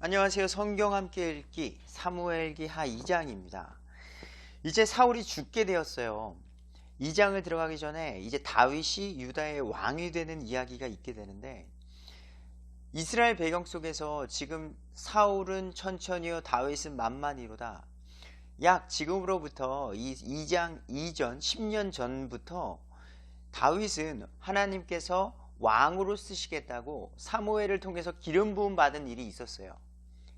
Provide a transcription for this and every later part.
안녕하세요. 성경 함께 읽기 사무엘기 하 2장입니다. 이제 사울이 죽게 되었어요. 2장을 들어가기 전에 이제 다윗이 유다의 왕이 되는 이야기가 있게 되는데, 이스라엘 배경 속에서 지금 사울은 천천히요 다윗은 만만히로다. 약 지금으로부터 이 2장 이전 10년 전부터 다윗은 하나님께서 왕으로 쓰시겠다고 사무엘을 통해서 기름 부음 받은 일이 있었어요.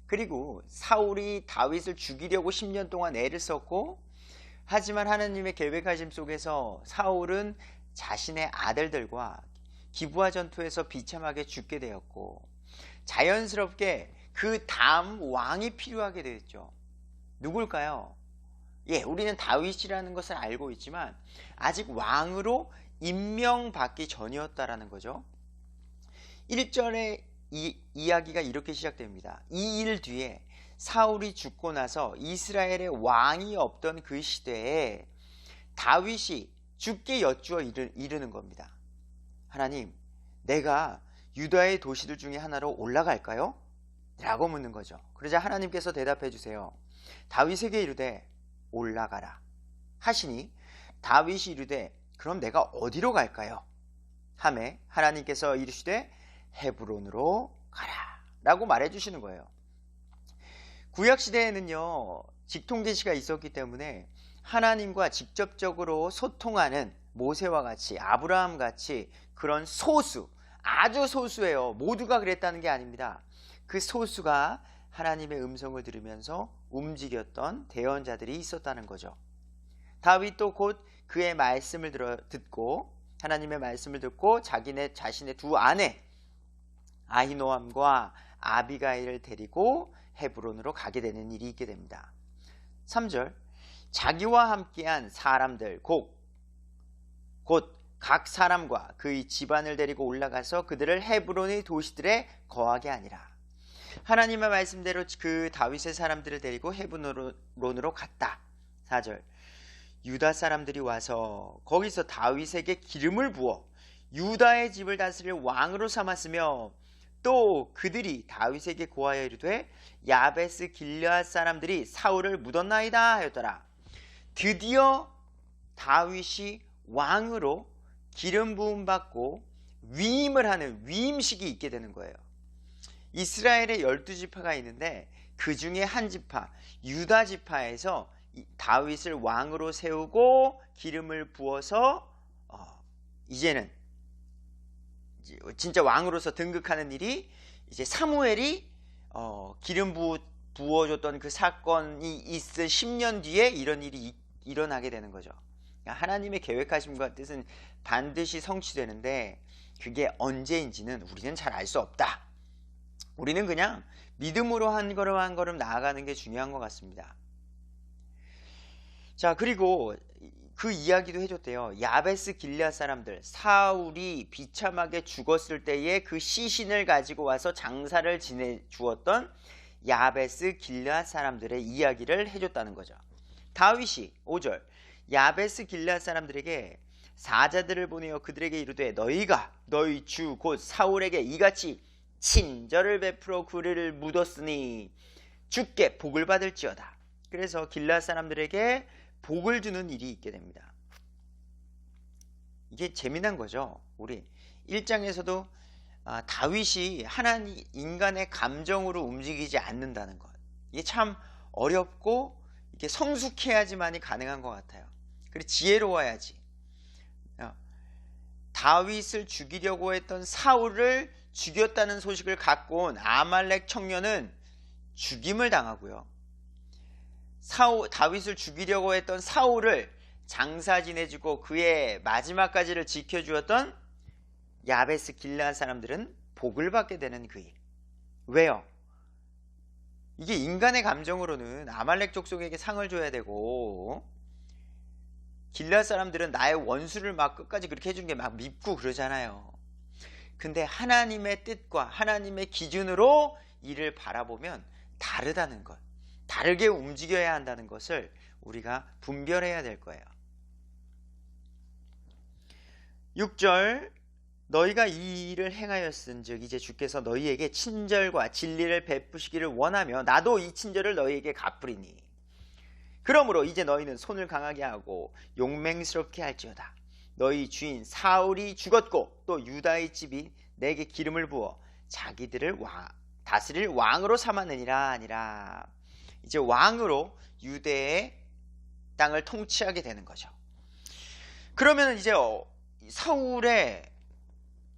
그리고 사울이 다윗을 죽이려고 10년 동안 애를 썼고, 하지만 하나님의 계획하심 속에서 사울은 자신의 아들들과 기브아 전투에서 비참하게 죽게 되었고, 자연스럽게 그 다음 왕이 필요하게 되었죠. 누굴까요? 우리는 다윗이라는 것을 알고 있지만 아직 왕으로 임명받기 전이었다라는 거죠. 1절에 이 이야기가 이렇게 시작됩니다. 이 일 뒤에 사울이 죽고 나서 이스라엘의 왕이 없던 그 시대에 다윗이 주께 여쭈어 이르는 겁니다. 하나님, 내가 유다의 도시들 중에 하나로 올라갈까요? 라고 묻는 거죠. 그러자 하나님께서 대답해 주세요. 다윗에게 이르되 올라가라 하시니, 다윗이 이르되 그럼 내가 어디로 갈까요? 하매 하나님께서 이르시되 헤브론으로 가라 라고 말해 주시는 거예요. 구약시대에는요 직통제시가 있었기 때문에 하나님과 직접적으로 소통하는 모세와 같이, 아브라함 같이 그런 소수, 아주 소수예요. 모두가 그랬다는 게 아닙니다. 그 소수가 하나님의 음성을 들으면서 움직였던 대언자들이 있었다는 거죠. 다윗도 곧 그의 말씀을 듣고, 하나님의 말씀을 듣고 자신의 두 아내 아히노암과 아비가일을 데리고 헤브론으로 가게 되는 일이 있게 됩니다. 3절, 자기와 함께한 사람들 곧 각 사람과 그의 집안을 데리고 올라가서 그들을 헤브론의 도시들에 거하게 하니라. 하나님의 말씀대로 그 다윗의 사람들을 데리고 헤브론으로 갔다. 4절, 유다 사람들이 와서 거기서 다윗에게 기름을 부어 유다의 집을 다스릴 왕으로 삼았으며, 또 그들이 다윗에게 고하여 이르되 야베스 길르앗 사람들이 사울을 묻었나이다 하였더라. 드디어 다윗이 왕으로 기름 부음 받고 위임을 하는 위임식이 있게 되는 거예요. 이스라엘에 12지파가 있는데 그 중에 한 지파, 유다 지파에서 다윗을 왕으로 세우고 기름을 부어서 이제는 진짜 왕으로서 등극하는 일이, 이제 사무엘이 기름 부어줬던 그 사건이 있은 10년 뒤에 이런 일이 일어나게 되는 거죠. 하나님의 계획하심과 뜻은 반드시 성취되는데 그게 언제인지는 우리는 잘 알 수 없다. 우리는 그냥 믿음으로 한 걸음 한 걸음 나아가는 게 중요한 것 같습니다. 자, 그리고 그 이야기도 해줬대요. 야베스 길르앗 사람들, 사울이 비참하게 죽었을 때에 그 시신을 가지고 와서 장사를 지내주었던 야베스 길르앗 사람들의 이야기를 해줬다는 거죠. 다윗이 5절, 야베스 길르앗 사람들에게 사자들을 보내어 그들에게 이르되 너희가 너희 주 곧 사울에게 이같이 친절을 베풀어 그를 묻었으니 주께 복을 받을지어다. 그래서 길르앗 사람들에게 복을 주는 일이 있게 됩니다. 이게 재미난 거죠. 우리 1장에서도 다윗이 하나님 인간의 감정으로 움직이지 않는다는 것, 이게 참 어렵고 이게 성숙해야지만이 가능한 것 같아요. 그리고 지혜로워야지. 다윗을 죽이려고 했던 사울을 죽였다는 소식을 갖고 온 아말렉 청년은 죽임을 당하고요, 다윗을 죽이려고 했던 사울을 장사 지내주고 그의 마지막까지를 지켜주었던 야베스 길르앗 사람들은 복을 받게 되는 그 일. 왜요? 이게 인간의 감정으로는 아말렉 족속에게 상을 줘야 되고, 길르앗 사람들은 나의 원수를 막 끝까지 그렇게 해준 게 막 밉고 그러잖아요. 근데 하나님의 뜻과 하나님의 기준으로 이를 바라보면 다르다는 것, 다르게 움직여야 한다는 것을 우리가 분별해야 될 거예요. 6절, 너희가 이 일을 행하였은즉 이제 주께서 너희에게 친절과 진리를 베푸시기를 원하며 나도 이 친절을 너희에게 갚으리니 그러므로 이제 너희는 손을 강하게 하고 용맹스럽게 할지어다. 너희 주인 사울이 죽었고 또 유다의 집이 내게 기름을 부어 자기들을 다스릴 왕으로 삼았느니라 아니라. 이제 왕으로 유대의 땅을 통치하게 되는 거죠. 그러면 이제 사울의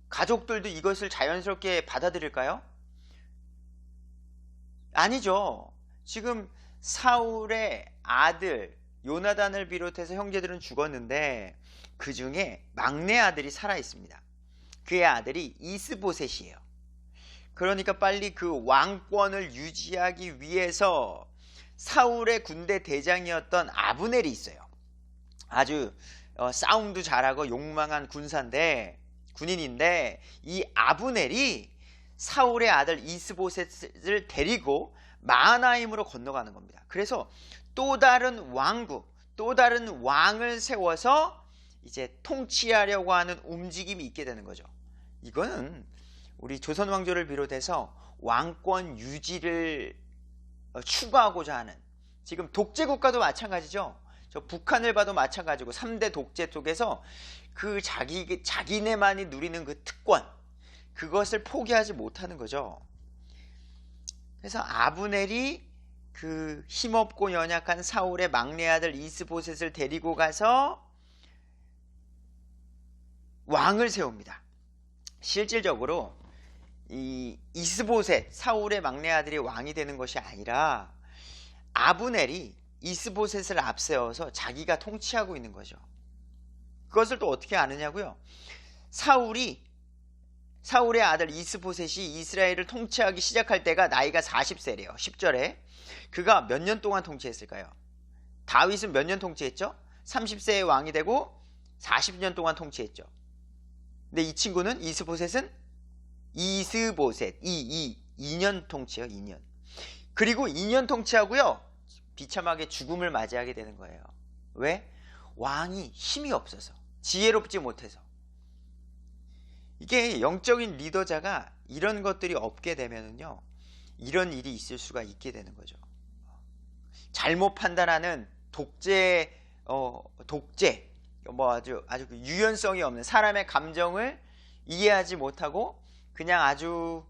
가족들도 이것을 자연스럽게 받아들일까요? 아니죠. 지금 사울의 아들 요나단을 비롯해서 형제들은 죽었는데 그 중에 막내 아들이 살아 있습니다. 그의 아들이 이스보셋이에요. 그러니까 빨리 그 왕권을 유지하기 위해서 사울의 군대 대장이었던 아브넬이 있어요. 아주 싸움도 잘하고 용망한 군인인데 이 아브넬이 사울의 아들 이스보셋을 데리고 마하나임으로 건너가는 겁니다. 그래서 또 다른 왕국, 또 다른 왕을 세워서 이제 통치하려고 하는 움직임이 있게 되는 거죠. 이거는 우리 조선 왕조를 비롯해서 왕권 유지를 추구하고자 하는, 지금 독재 국가도 마찬가지죠. 저 북한을 봐도 마찬가지고 3대 독재 속에서 그 자기네만이 누리는 그 특권, 그것을 포기하지 못하는 거죠. 그래서 아브넬이 그 힘없고 연약한 사울의 막내 아들 이스보셋을 데리고 가서 왕을 세웁니다. 실질적으로 이 이스보셋, 사울의 막내 아들이 왕이 되는 것이 아니라 아브넬이 이스보셋을 앞세워서 자기가 통치하고 있는 거죠. 그것을 또 어떻게 아느냐고요? 사울의 아들 이스보셋이 이스라엘을 통치하기 시작할 때가 나이가 40세래요. 10절에. 그가 몇 년 동안 통치했을까요? 다윗은 몇 년 통치했죠? 30세에 왕이 되고 40년 동안 통치했죠. 근데 이 친구는 이스보셋은 2년 통치해요. 2년. 그리고 2년 통치하고요. 비참하게 죽음을 맞이하게 되는 거예요. 왜? 왕이 힘이 없어서, 지혜롭지 못해서. 이게 영적인 리더자가 이런 것들이 없게 되면은요, 이런 일이 있을 수가 있게 되는 거죠. 잘못 판단하는 독재, 아주 그 유연성이 없는, 사람의 감정을 이해하지 못하고 그냥 아주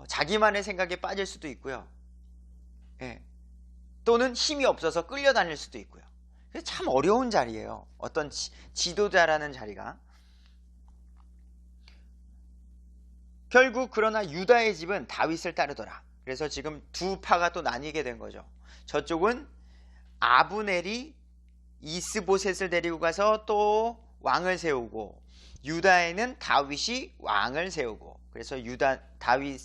자기만의 생각에 빠질 수도 있고요. 예. 또는 힘이 없어서 끌려다닐 수도 있고요. 그래서 참 어려운 자리예요. 어떤 지도자라는 자리가. 결국 그러나 유다의 집은 다윗을 따르더라. 그래서 지금 두 파가 또 나뉘게 된 거죠. 저쪽은 아브넬이 이스보셋을 데리고 가서 또 왕을 세우고, 유다에는 다윗이 왕을 세우고, 그래서 다윗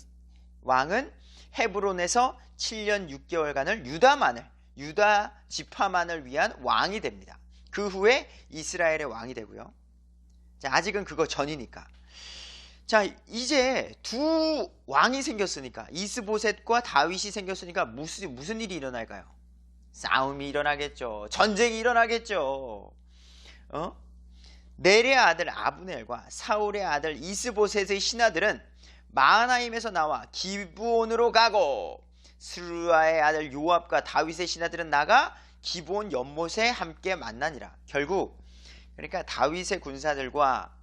왕은 헤브론에서 7년 6개월간을 유다 지파만을 위한 왕이 됩니다. 그 후에 이스라엘의 왕이 되고요. 자, 아직은 그거 전이니까. 자, 이제 두 왕이 생겼으니까, 이스보셋과 다윗이 생겼으니까 무슨 일이 일어날까요? 싸움이 일어나겠죠. 전쟁이 일어나겠죠. 넬의 아들 아브넬과 사울의 아들 이스보셋의 신하들은 마하나임에서 나와 기브온으로 가고, 스루야의 아들 요압과 다윗의 신하들은 나가 기브온 연못에 함께 만나니라. 결국 그러니까 다윗의 군사들과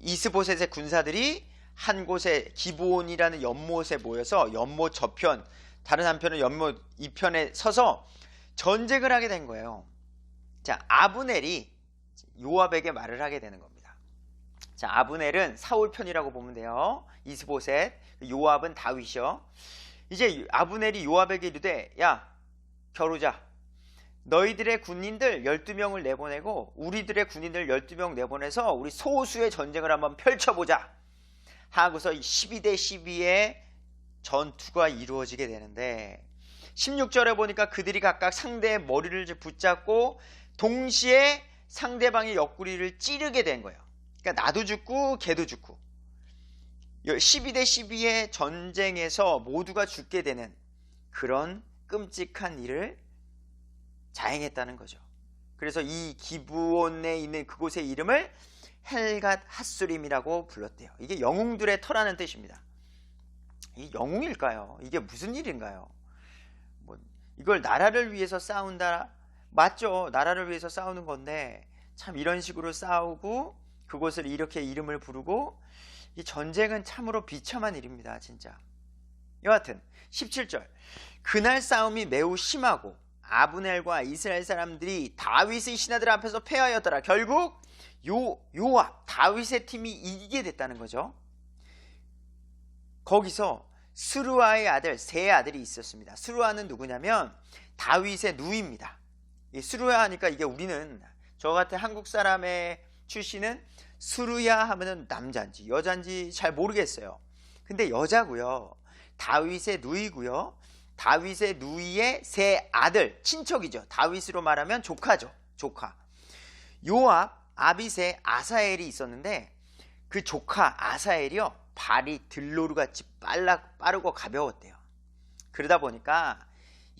이스보셋의 군사들이 한 곳에 기브온이라는 연못에 모여서 연못 저편, 다른 한편은 연못 이편에 서서 전쟁을 하게 된 거예요. 자, 아브넬이 요압에게 말을 하게 되는 겁니다. 자, 아브넬은 사울 편이라고 보면 돼요. 이스보셋, 요압은 다윗이요. 이제 아브넬이 요압에게 이르되, 야, 겨루자. 너희들의 군인들 12명을 내보내고 우리들의 군인들 12명 내보내서 우리 소수의 전쟁을 한번 펼쳐보자 하고서 12대 12의 전투가 이루어지게 되는데, 16절에 보니까 그들이 각각 상대의 머리를 붙잡고 동시에 상대방의 옆구리를 찌르게 된 거예요. 그러니까 나도 죽고 걔도 죽고 12대 12의 전쟁에서 모두가 죽게 되는 그런 끔찍한 일을 자행했다는 거죠. 그래서 이 기브온에 있는 그곳의 이름을 헬갓 핫수림이라고 불렀대요. 이게 영웅들의 터라는 뜻입니다. 이 영웅일까요? 이게 무슨 일인가요? 뭐 이걸 나라를 위해서 싸운다, 맞죠? 나라를 위해서 싸우는 건데 참 이런 식으로 싸우고 그곳을 이렇게 이름을 부르고, 이 전쟁은 참으로 비참한 일입니다. 진짜. 여하튼 17절, 그날 싸움이 매우 심하고 아브넬과 이스라엘 사람들이 다윗의 신하들 앞에서 패하였더라. 결국 요압, 다윗의 팀이 이기게 됐다는 거죠. 거기서 스루아의 아들, 세 아들이 있었습니다. 스루아는 누구냐면 다윗의 누이입니다. 이 스루야 하니까 이게 우리는, 저 같은 한국 사람의 출신은 스루야 하면은 남자인지 여자인지 잘 모르겠어요. 근데 여자고요. 다윗의 누이고요. 다윗의 누이의 세 아들, 친척이죠. 다윗으로 말하면 조카죠. 조카. 요압, 아빗의 아사엘이 있었는데 그 조카 아사엘이요, 발이 들노루같이 빠르고 가벼웠대요. 그러다 보니까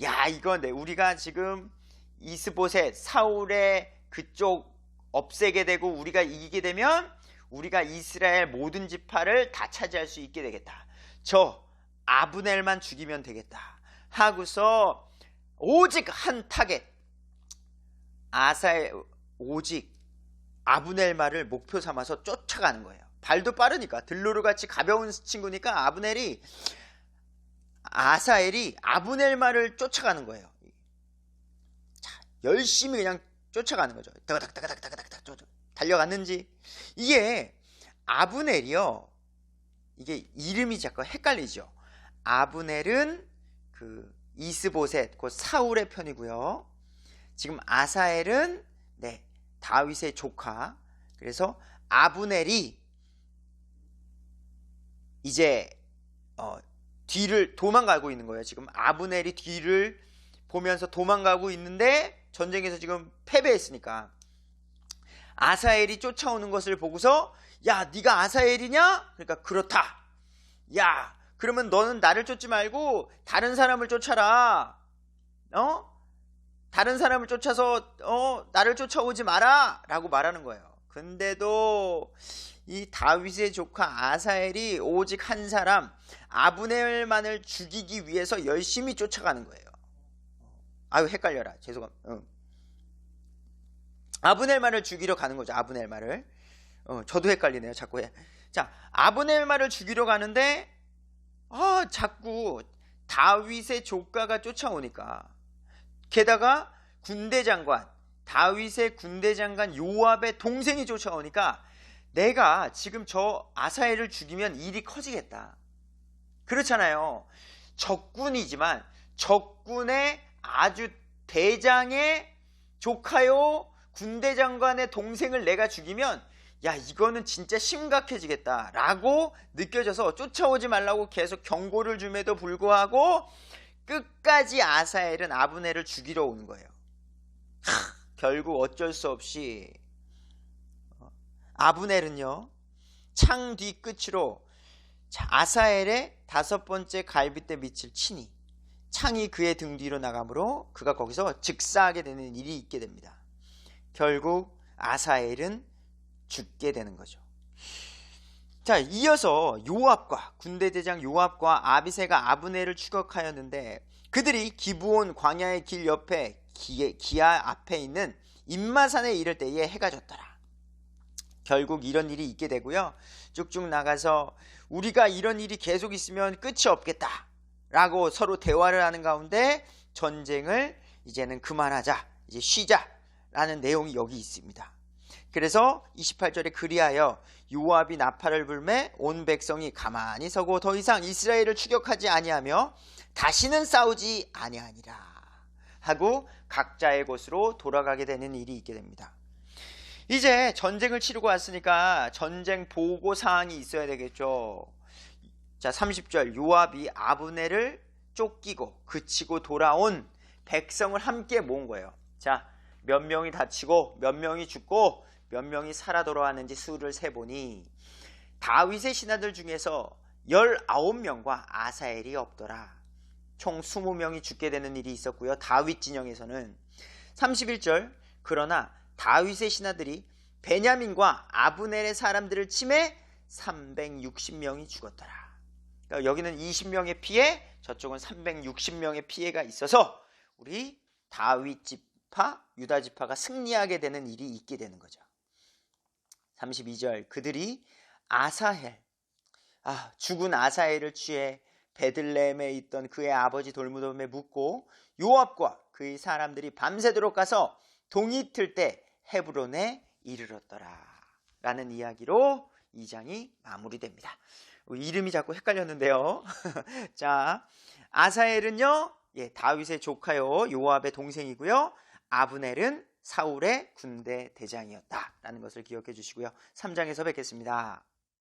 야, 이거 우리가 지금 이스보셋, 사울의 그쪽 없애게 되고 우리가 이기게 되면 우리가 이스라엘 모든 지파를 다 차지할 수 있게 되겠다. 저 아브넬만 죽이면 되겠다 하고서 오직 한 타겟, 아사엘, 오직 아브넬만을 목표 삼아서 쫓아가는 거예요. 발도 빠르니까, 들노루같이 가벼운 친구니까 아사엘이 아브넬만을 쫓아가는 거예요. 자, 열심히 그냥 쫓아가는 거죠. 다닥다닥다닥다닥 달려갔는지. 이게 아브넬이요, 이게 이름이 자꾸 헷갈리죠. 아브넬은 그 이스보셋, 그 사울의 편이고요. 지금 아사엘은 다윗의 조카. 그래서 아브넬이 이제 뒤를 도망가고 있는 거예요. 지금 아브넬이 뒤를 보면서 도망가고 있는데 전쟁에서 지금 패배했으니까 아사엘이 쫓아오는 것을 보고서, 야, 네가 아사엘이냐? 그러니까 그렇다. 야, 그러면 너는 나를 쫓지 말고 다른 사람을 쫓아라. 다른 사람을 쫓아서 나를 쫓아오지 마라 라고 말하는 거예요. 근데도 이 다윗의 조카 아사엘이 오직 한 사람, 아브넬만을 죽이기 위해서 열심히 쫓아가는 거예요. 아유, 헷갈려라. 죄송합니다. 아브넬만을 죽이러 가는 거죠. 아브넬만을. 저도 헷갈리네요. 자꾸 해. 자, 아브넬만을 죽이러 가는데 자꾸 다윗의 조카가 쫓아오니까, 게다가 군대장관, 다윗의 군대장관 요압의 동생이 쫓아오니까 내가 지금 저 아사엘을 죽이면 일이 커지겠다. 그렇잖아요. 적군이지만 적군의 아주 대장의 조카요, 군대장관의 동생을 내가 죽이면 야, 이거는 진짜 심각해지겠다 라고 느껴져서 쫓아오지 말라고 계속 경고를 줌에도 불구하고 끝까지 아사엘은 아브넬을 죽이러 오는 거예요. 결국 어쩔 수 없이 아브넬은요, 창 뒤 끝으로 아사엘의 5번째 갈빗대 밑을 치니 창이 그의 등 뒤로 나가므로 그가 거기서 즉사하게 되는 일이 있게 됩니다. 결국 아사엘은 죽게 되는 거죠. 자, 이어서 요압과 군대대장 요압과 아비새가 아브넬을 추격하였는데 그들이 기브온 광야의 길 옆에 기아 앞에 있는 임마산에 이를 때에 해가 졌더라. 결국 이런 일이 있게 되고요. 쭉쭉 나가서 우리가 이런 일이 계속 있으면 끝이 없겠다 라고 서로 대화를 하는 가운데 전쟁을 이제는 그만하자, 이제 쉬자 라는 내용이 여기 있습니다. 그래서 28절에 그리하여 요압이 나팔을 불매 온 백성이 가만히 서고 더 이상 이스라엘을 추격하지 아니하며 다시는 싸우지 아니하니라 하고 각자의 곳으로 돌아가게 되는 일이 있게 됩니다. 이제 전쟁을 치르고 왔으니까 전쟁 보고 사항이 있어야 되겠죠. 자, 30절, 요압이 아브넬을 쫓기고 그치고 돌아온 백성을 함께 모은 거예요. 자, 몇 명이 다치고 몇 명이 죽고 몇 명이 살아 돌아왔는지 수를 세보니 다윗의 신하들 중에서 19명과 아사엘이 없더라. 총 20명이 죽게 되는 일이 있었고요. 다윗 진영에서는 31절, 그러나 다윗의 신하들이 베냐민과 아브넬의 사람들을 침해 360명이 죽었더라. 그러니까 여기는 20명의 피해, 저쪽은 360명의 피해가 있어서 우리 다윗 지파, 유다 지파가 승리하게 되는 일이 있게 되는 거죠. 32절, 그들이 아사헬, 죽은 아사헬을 취해 베들레헴에 있던 그의 아버지 돌무덤에 묻고 요압과 그의 사람들이 밤새도록 가서 동이 틀 때 헤브론에 이르렀더라 라는 이야기로 2장이 마무리됩니다. 이름이 자꾸 헷갈렸는데요. 자, 아사헬은요, 다윗의 조카요, 요압의 동생이고요. 아브넬은 사울의 군대 대장이었다라는 것을 기억해 주시고요. 3장에서 뵙겠습니다.